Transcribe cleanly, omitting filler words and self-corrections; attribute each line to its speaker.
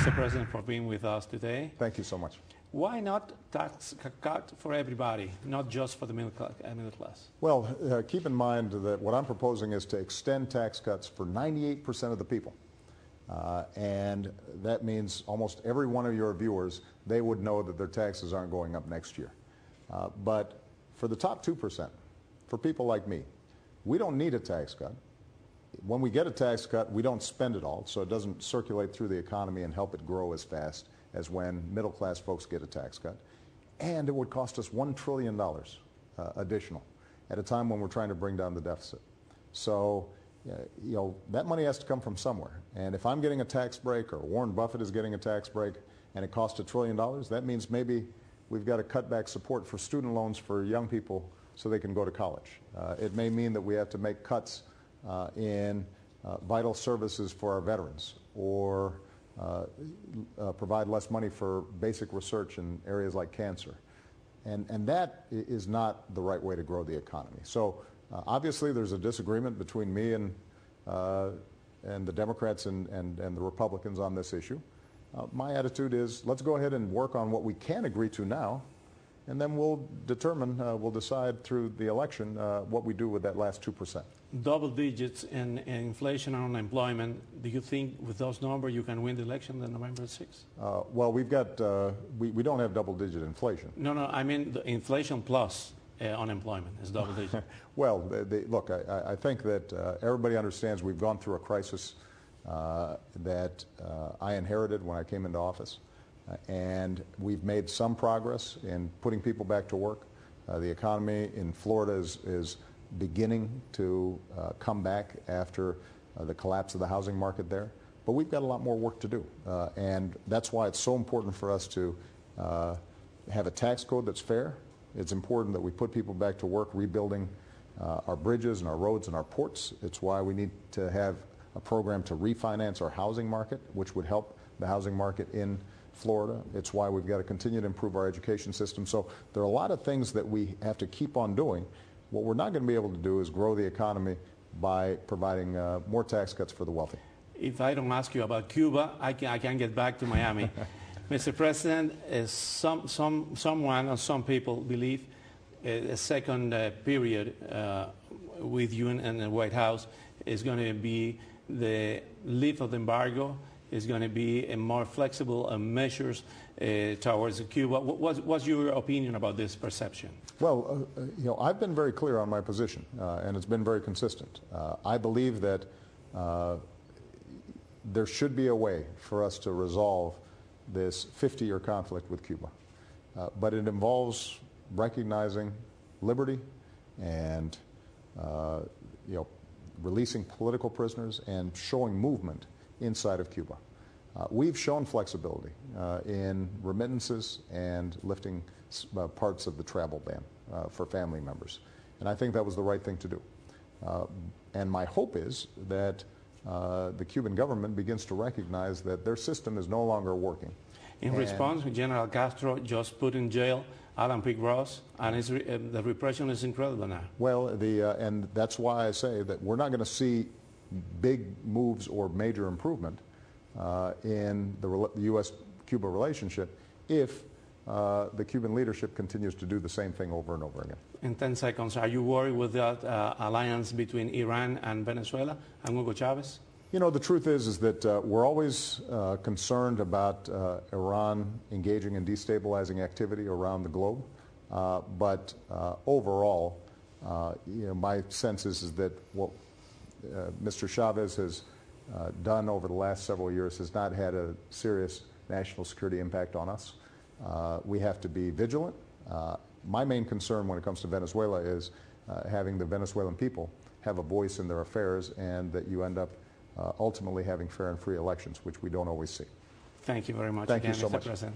Speaker 1: Mr. President, for being with us today.
Speaker 2: Thank you so much.
Speaker 1: Why not tax cut for everybody, not just for the middle class?
Speaker 2: Well, keep in mind that what I'm proposing is to extend tax cuts for 98% of the people. And that means almost every one of your viewers, they would know that their taxes aren't going up next year. But for the top 2%, for people like me, we don't need a tax cut. When we get a tax cut, we don't spend it all, so it doesn't circulate through the economy and help it grow as fast as when middle-class folks get a tax cut. And it would cost us $1 trillion additional at a time when we're trying to bring down the deficit. So, that money has to come from somewhere. And if I'm getting a tax break, or Warren Buffett is getting a tax break, and it costs $1 trillion, that means maybe we've got to cut back support for student loans for young people so they can go to college. It may mean that we have to make cuts in vital services for our veterans, or provide less money for basic research in areas like cancer. And that is not the right way to grow the economy. So obviously there's a disagreement between me and the Democrats and the Republicans on this issue. My attitude is, let's go ahead and work on what we can agree to now, and then we'll decide through the election what we do with that last 2%.
Speaker 1: Double digits in inflation and unemployment. Do you think with those numbers you can win the election on November 6th?
Speaker 2: Well, we've got, we don't have double-digit inflation.
Speaker 1: No, I mean the inflation plus unemployment is double digit.
Speaker 2: Well, look, I think that everybody understands we've gone through a crisis that I inherited when I came into office. And we've made some progress in putting people back to work. The economy in Florida is beginning to come back after the collapse of the housing market there. But we've got a lot more work to do. And that's why it's so important for us to have a tax code that's fair. It's important that we put people back to work rebuilding our bridges and our roads and our ports. It's why we need to have a program to refinance our housing market, which would help the housing market in Florida. It's why we've got to continue to improve our education system. So there are a lot of things that we have to keep on doing. What we're not going to be able to do is grow the economy by providing more tax cuts for the wealthy.
Speaker 1: If I don't ask you about Cuba, I can get back to Miami. Mr. President, someone or some people believe a second period with you in the White House is going to be the lift of the embargo, is going to be a more flexible measures towards Cuba. What's your opinion about this perception?
Speaker 2: Well, I've been very clear on my position, and it's been very consistent. I believe that there should be a way for us to resolve this 50-year conflict with Cuba, but it involves recognizing liberty and releasing political prisoners and showing movement inside of Cuba. We've shown flexibility in remittances and lifting parts of the travel ban for family members. And I think that was the right thing to do. And my hope is that the Cuban government begins to recognize that their system is no longer working.
Speaker 1: In response, General Castro just put in jail Alan P. Ross, and the repression is incredible now. Well,
Speaker 2: and that's why I say that we're not going to see big moves or major improvement in the U.S.-Cuba relationship if the Cuban leadership continues to do the same thing over and over again.
Speaker 1: In 10 seconds, are you worried with that alliance between Iran and Venezuela and Hugo Chavez?
Speaker 2: The truth is that we're always concerned about Iran engaging in destabilizing activity around the globe. But overall, my sense is that what Mr. Chavez has done over the last several years has not had a serious national security impact on us. We have to be vigilant. My main concern when it comes to Venezuela is having the Venezuelan people have a voice in their affairs, and that you end up ultimately having fair and free elections, which we don't always see.
Speaker 1: Thank you very much
Speaker 2: Thank
Speaker 1: again,
Speaker 2: you so
Speaker 1: Mr.
Speaker 2: much.
Speaker 1: President.